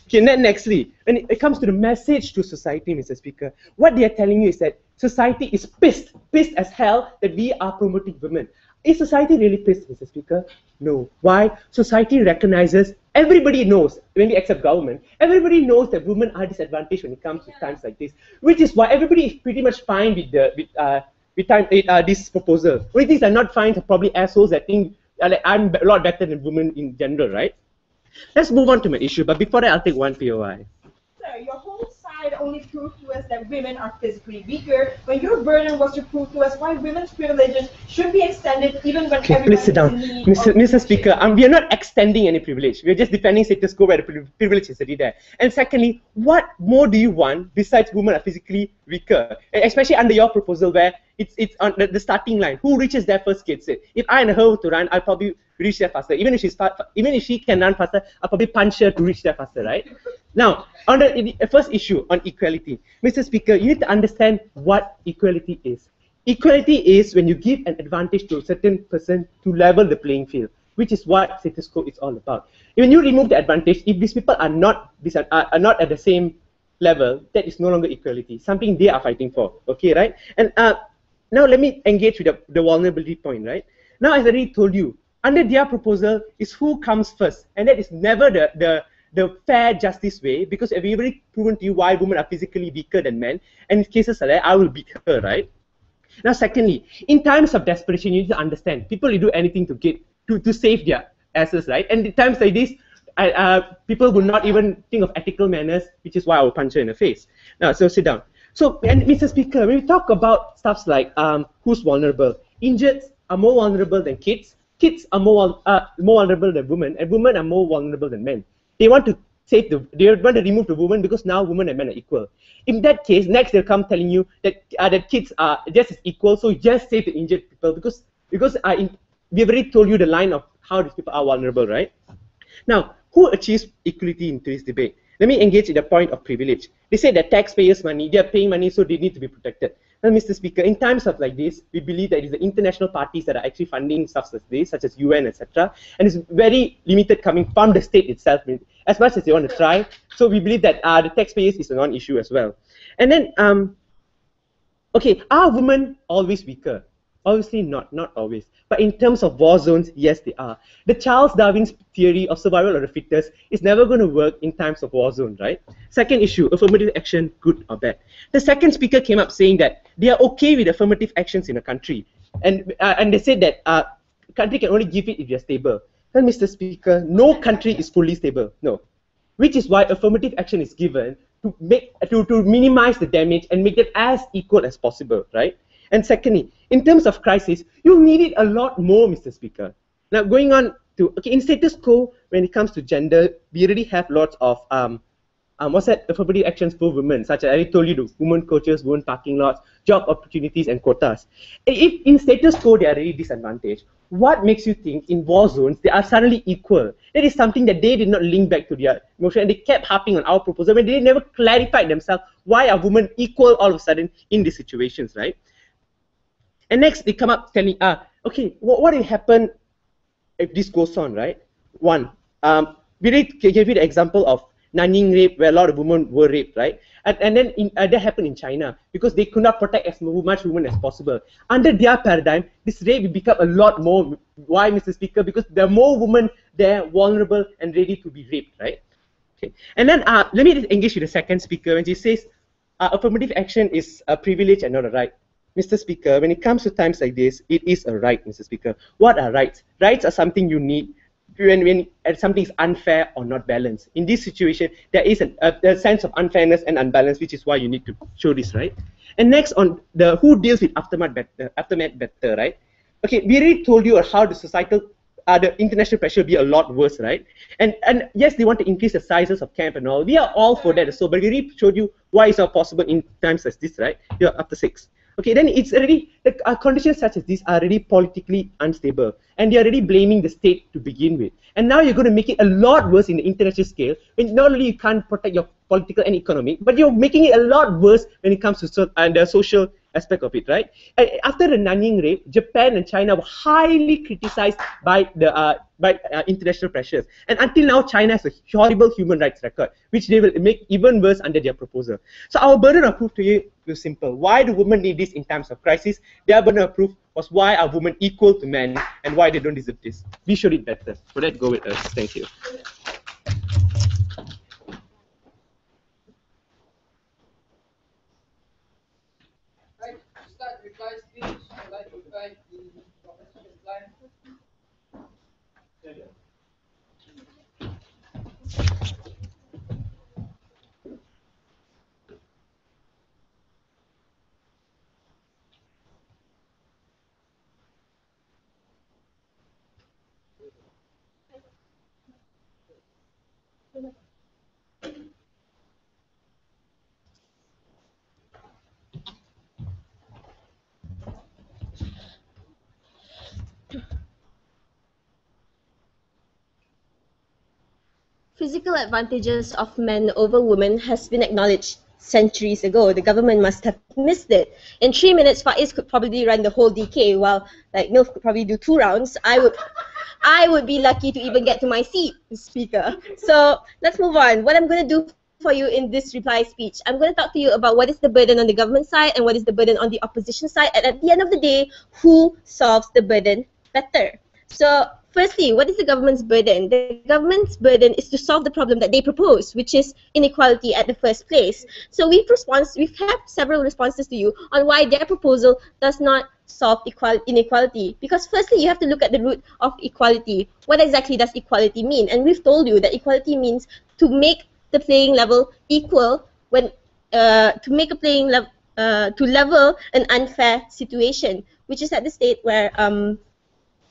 Okay, and then nextly, when it comes to the message to society, Mr. Speaker, what they are telling you is that society is pissed as hell that we are promoting women. Is society really pissed, Mr. Speaker? No. Why? Society recognizes, everybody knows, when we accept government, everybody knows that women are disadvantaged when it comes to times like this, which is why everybody is pretty much fine with this proposal. Only things are not fine are probably assholes that think I'm a lot better than women in general, right? Let's move on to my issue, but before that, I'll take one POI. Sir, your whole side only proved to us that women are physically weaker, when your burden was to prove to us why women's privileges should be extended even when everyone Please sit is down. in need Mr. Speaker, we are not extending any privilege. We are just defending status quo where the privilege is already there. And secondly, what more do you want besides women are physically weaker? Especially under your proposal where it's on the starting line. Who reaches there first gets it. If I and her were to run, I'll probably reach there faster. Even if she can run faster, I'll probably punch her to reach there faster, right? Now, on the first issue on equality, Mr. Speaker, you need to understand what equality is. Equality is when you give an advantage to a certain person to level the playing field, which is what status quo is all about. When you remove the advantage, if these people are not at the same level, that is no longer equality, something they are fighting for, okay, right? And now let me engage with the vulnerability point, right? Now, as I already told you, under their proposal is who comes first, and that is never the fair justice way, because I've already proven to you why women are physically weaker than men, and in cases like that, I will beat her, right? Now, secondly, in times of desperation, you need to understand people will do anything to save their asses, right? And in times like this, people will not even think of ethical manners, which is why I will punch her in the face. Now, so sit down. So, and Mr. Speaker, when we talk about stuff like who's vulnerable, injured are more vulnerable than kids. Kids are more vulnerable than women, and women are more vulnerable than men. They want to remove the woman because now women and men are equal. In that case, next they'll come telling you that kids are just as equal, so just save the injured people because we've already told you the line of how these people are vulnerable, right? Now, who achieves equality in today's debate? Let me engage in the point of privilege. They say that taxpayers' money, they are paying money, so they need to be protected. Now, Mr. Speaker, in times of like this, we believe that it is the international parties that are actually funding stuff like this, such as UN, etc. And it's very limited coming from the state itself, as much as they want to try. So we believe that the taxpayers is a non-issue as well. And then, okay, are women always weaker? Obviously not always. But in terms of war zones, yes, they are. The Charles Darwin's theory of survival of the fittest is never going to work in times of war zone, right? Second issue, affirmative action, good or bad. The second speaker came up saying that they are okay with affirmative actions in a country. And they said that country can only give it if you're stable. Then, Mr. Speaker, no country is fully stable, no. Which is why affirmative action is given to minimize the damage and make it as equal as possible, right? And secondly, in terms of crisis, you need it a lot more, Mr. Speaker. Now, going on to, okay, in status quo, when it comes to gender, we already have lots of, affirmative actions for women, such as I told you, the women coaches, women parking lots, job opportunities, and quotas. And if in status quo they are already disadvantaged, what makes you think in war zones they are suddenly equal? That is something that they did not link back to their motion, and they kept harping on our proposal when they never clarified themselves why are women equal all of a sudden in these situations, right? And next, they come up telling, okay, what will happen if this goes on, right? One, we gave you the example of Nanjing rape, where a lot of women were raped, right? And then that happened in China because they could not protect as much women as possible. Under their paradigm, this rape will become a lot more. Why, Mr. Speaker? Because there are more women there, vulnerable and ready to be raped, right? Okay. And then let me engage with the second speaker when she says affirmative action is a privilege and not a right. Mr. Speaker, when it comes to times like this, it is a right, Mr. Speaker. What are rights? Rights are something you need when something is unfair or not balanced. In this situation, there is a sense of unfairness and unbalance, which is why you need to show this, right? And next on the who deals with aftermath better, right? Okay, we already told you how the societal, the international pressure will be a lot worse, right? And yes, they want to increase the sizes of camp and all. We are all for that, so but we already showed you why it's not possible in times like this, right? Yeah, after 6. Okay, then it's already, conditions such as these are already politically unstable, and they're already blaming the state to begin with. And now you're going to make it a lot worse in the international scale, when not only you can't protect your political and economic, but you're making it a lot worse when it comes to the social aspect of it, right? And after the Nanjing rape, Japan and China were highly criticized by the international pressures. And until now, China has a horrible human rights record, which they will make even worse under their proposal. So our burden of proof to you is simple. Why do women need this in times of crisis? Their burden of proof was why are women equal to men and why they don't deserve this. We showed it better. So let's go with us. Thank you. Right, start replies, please. I'd like to invite the opposition line. Physical advantages of men over women has been acknowledged centuries ago. The government must have missed it. In 3 minutes, Faiz could probably run the whole DK, while like MILF could probably do 2 rounds. I would be lucky to even get to my seat, speaker. So let's move on. What I'm going to do for you in this reply speech, I'm going to talk to you about what is the burden on the government side and what is the burden on the opposition side. And at the end of the day, who solves the burden better? So firstly, what is the government's burden? The government's burden is to solve the problem that they propose, which is inequality at the first place. So we've had several responses to you on why their proposal does not solve inequality. Because firstly, you have to look at the root of equality. What exactly does equality mean? And we've told you that equality means to make the playing level equal when to make a playing level to level an unfair situation, which is at the state where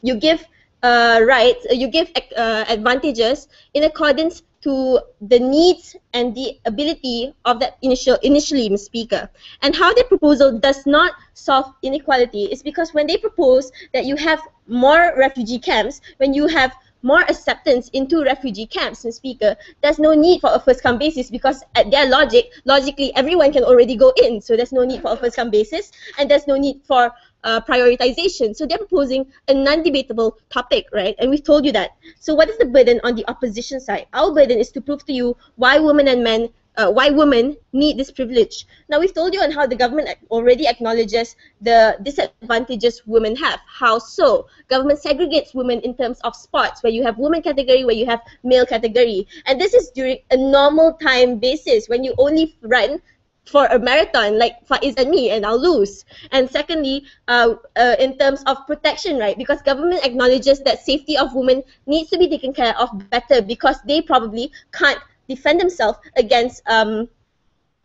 you give rights, you give advantages in accordance to the needs and the ability of that initially speaker. And how their proposal does not solve inequality is because when they propose that you have more refugee camps, when you have more acceptance into refugee camps, speaker, there's no need for a first-come basis because at their logically everyone can already go in, so there's no need for a first-come basis and there's no need for prioritization. So they're proposing a non-debatable topic, right? And we've told you that. So what is the burden on the opposition side? Our burden is to prove to you why women and men, why women need this privilege. Now we've told you on how the government already acknowledges the disadvantages women have. How so? Government segregates women in terms of sports, where you have women category, where you have male category. And this is during a normal time basis when you only run for a marathon like Faiz and me, and I'll lose. And secondly, in terms of protection, right, because government acknowledges that safety of women needs to be taken care of better because they probably can't defend themselves against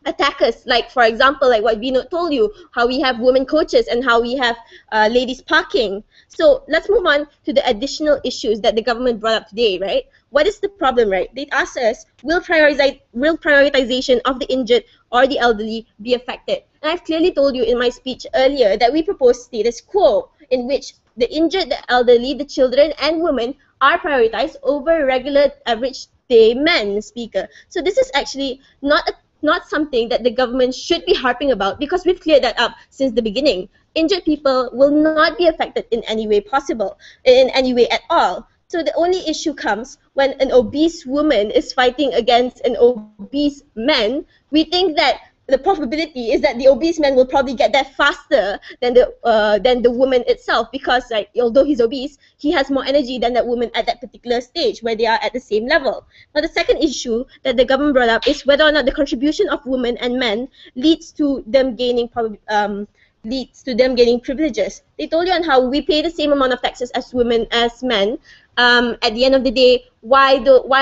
attackers, like for example, like what Vinod told you, how we have women coaches and how we have ladies parking. So let's move on to the additional issues that the government brought up today, right? What is the problem, right? They asked us, will prioritization of the injured or the elderly be affected? And I've clearly told you in my speech earlier that we propose status quo, in which the injured, the elderly, the children, and women are prioritized over regular average day men, speaker. So this is actually not something that the government should be harping about because we've cleared that up since the beginning. Injured people will not be affected in any way possible, in any way at all. So the only issue comes when an obese woman is fighting against an obese man. We think that the probability is that the obese man will probably get there faster than the woman itself because, like, although he's obese, he has more energy than that woman at that particular stage where they are at the same level. Now, the second issue that the government brought up is whether or not the contribution of women and men leads to them gaining privileges. They told you on how we pay the same amount of taxes as women as men. At the end of the day, why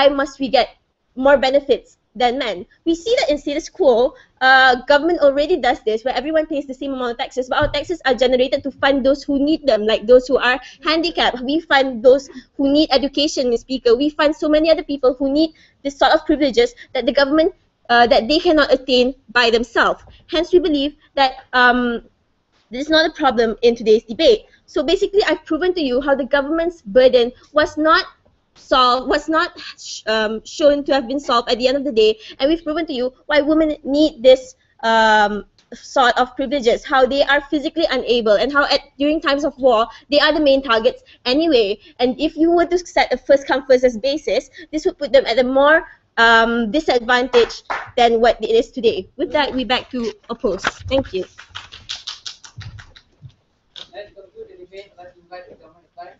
must we get more benefits than men? We see that in status quo, government already does this, where everyone pays the same amount of taxes, but our taxes are generated to fund those who need them, like those who are handicapped. We fund those who need education, speaker. We fund so many other people who need this sort of privileges that the government, that they cannot attain by themselves. Hence, we believe that this is not a problem in today's debate. So basically, I've proven to you how the government's burden was not shown to have been solved at the end of the day, and we've proven to you why women need this sort of privileges, how they are physically unable, and how during times of war they are the main targets anyway. And if you were to set a first come first served basis, this would put them at a more disadvantage than what it is today. With that, we back to oppose. Thank you. Let's conclude the debate. Let's invite the government reply.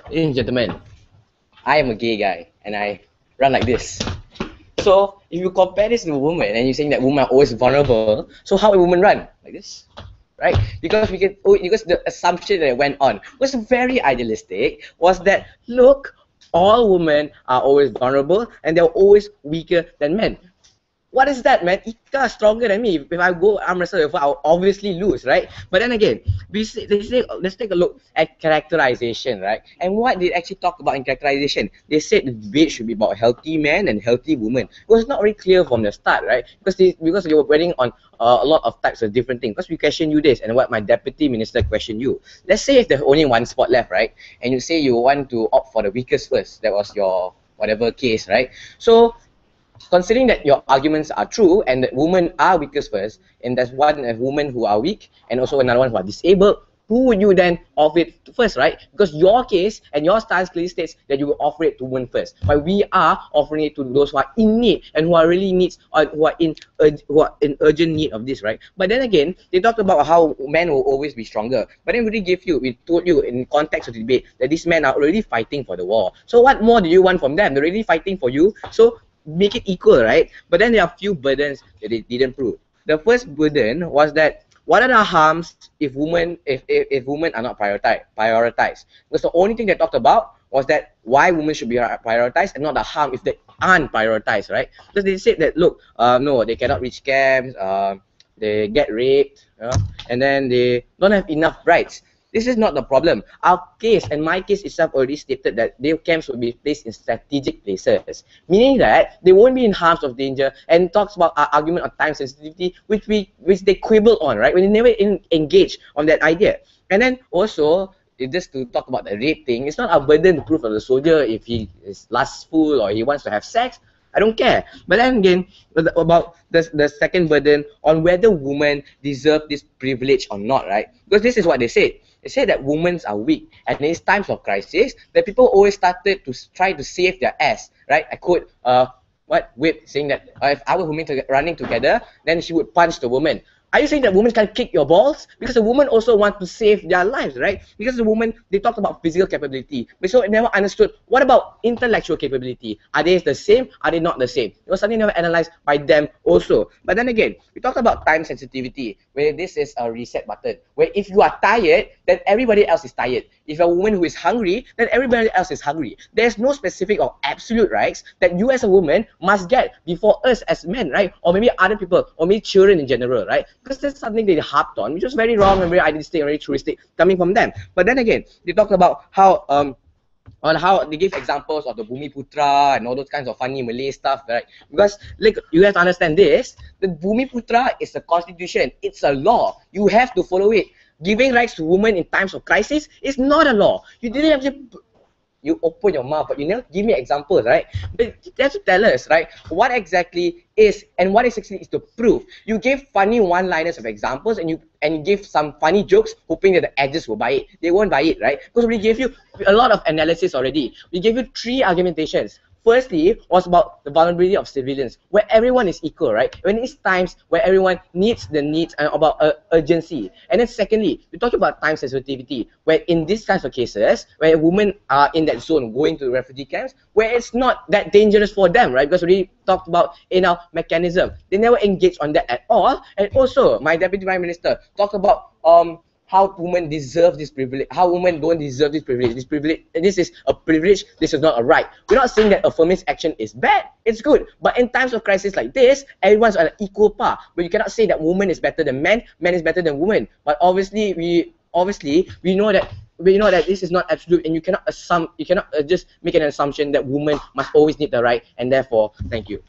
Ladies and gentlemen, I am a gay guy and I run like this. So if you compare this to a woman and you're saying that women are always vulnerable, so how will women run? Like this? Right? Because because the assumption that went on was very idealistic, was that look, all women are always vulnerable and they're always weaker than men. What is that, man? Ika is stronger than me. If I go arm wrestle, I'll obviously lose, right? But then again, they say, let's take a look at characterization, right? And what they actually talk about in characterization, they said the debate should be about healthy men and healthy women. It was not very clear from the start, right? Because they were betting on a lot of types of different things. Because we question you this, and what my deputy minister questioned you. Let's say if there's only one spot left, right? And you say you want to opt for the weakest first. That was your whatever case, right? So considering that your arguments are true and that women are weakest first, and there's one women who are weak and also another one who are disabled, who would you then offer it to first, right? Because your case and your stance clearly states that you will offer it to women first, but we are offering it to those who are in need and who are really needs, or who are in urgent need of this, right? But then again, they talked about how men will always be stronger, but then we told you in context of the debate that these men are already fighting for the war. So what more do you want from them? They're already fighting for you, so make it equal, right? But then there are a few burdens that they didn't prove. The first burden was that what are the harms if women are not prioritized? Because the only thing they talked about was that why women should be prioritized and not the harm if they aren't prioritized, right? Because they said that look, no, they cannot reach camps, they get raped, and then they don't have enough rights. This is not the problem. Our case and my case itself already stated that their camps will be placed in strategic places, meaning that they won't be in harms of danger, and talks about our argument of time sensitivity, which they quibble on, right? When they never engage on that idea. And then also, just to talk about the rape thing, it's not a burden to prove of the soldier if he is lustful or he wants to have sex. I don't care. But then again, about the second burden on whether women deserve this privilege or not, right? Because this is what they said. They say that women are weak, and in these times of crisis, that people always started to try to save their ass, right? I quote Whip saying that if our women running together, then she would punch the woman. Are you saying that women can kick your balls? Because the women also want to save their lives, right? Because the women, they talked about physical capability, but so it never understood, what about intellectual capability? Are they the same? Are they not the same? It was something never analyzed by them also. But then again, we talked about time sensitivity, where this is a reset button, where if you are tired, then everybody else is tired. If you're a woman who is hungry, then everybody else is hungry. There's no specific or absolute rights that you as a woman must get before us as men, right? Or maybe other people, or maybe children in general, right? Because that's something they harped on, which was very wrong and very idealistic and very truistic coming from them. But then again, they talked about how on how they give examples of the Bumiputra and all those kinds of funny Malay stuff, right? Because like you have to understand this, the Bumiputra is a constitution, it's a law. You have to follow it. Giving rights to women in times of crisis is not a law. You didn't have to. You open your mouth, but you never give me examples, right? But you have to tell us, right, what exactly is and what exactly is to prove. You gave funny one-liners of examples, and you gave some funny jokes, hoping that the edges will buy it. They won't buy it, right? Because we gave you a lot of analysis already. We gave you 3 argumentations. Firstly, was about the vulnerability of civilians, where everyone is equal, right? When it's times where everyone needs the needs and about urgency. And then secondly, we talk about time sensitivity, where in these kinds of cases, where women are in that zone going to refugee camps, where it's not that dangerous for them, right? Because we talked about in our mechanism. They never engaged on that at all. And also, my Deputy Prime Minister talked about how women deserve this privilege, how women don't deserve this privilege. This is a privilege, this is not a right. We're not saying that affirmative action is bad, it's good. But in times of crisis like this, everyone's on an equal par. But you cannot say that woman is better than men is better than women. But obviously we know that this is not absolute, and you cannot just make an assumption that women must always need the right, and therefore, thank you.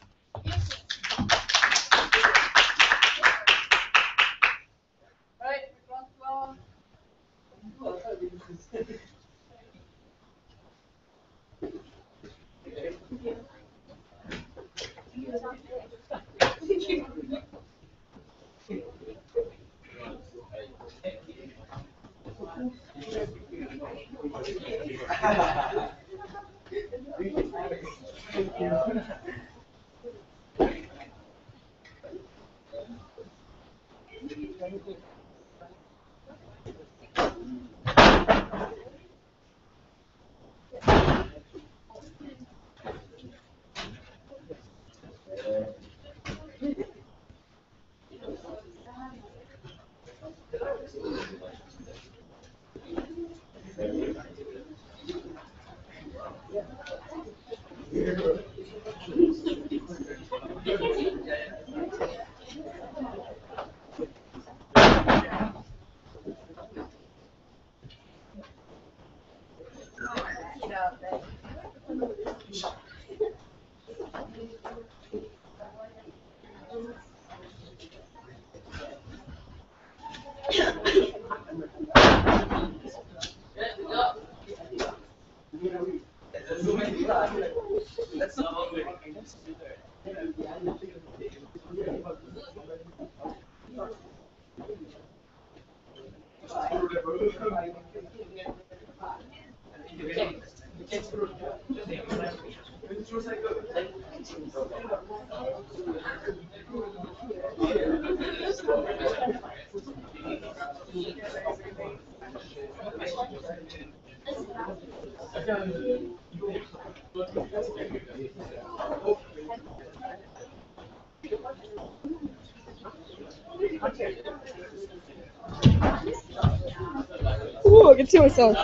Ooh, I can see myself.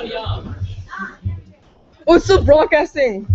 Oh, it's still broadcasting.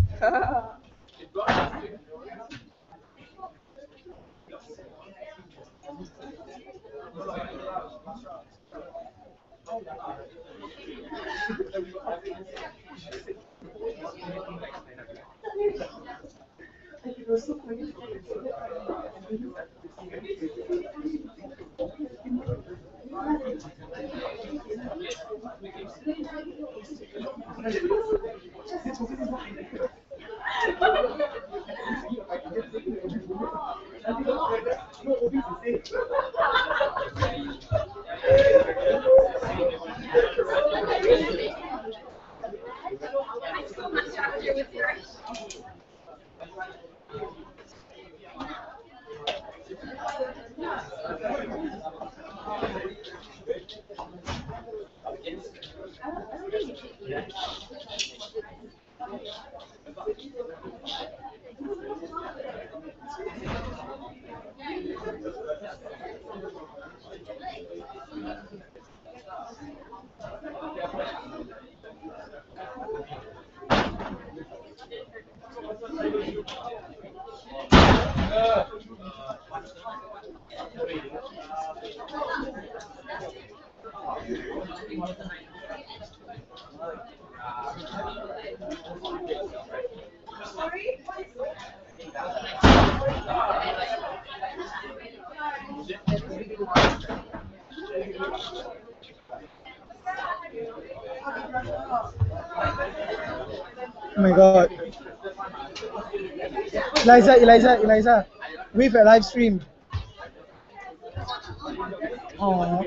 Oh my god. Eliza, wave at live stream. Oh.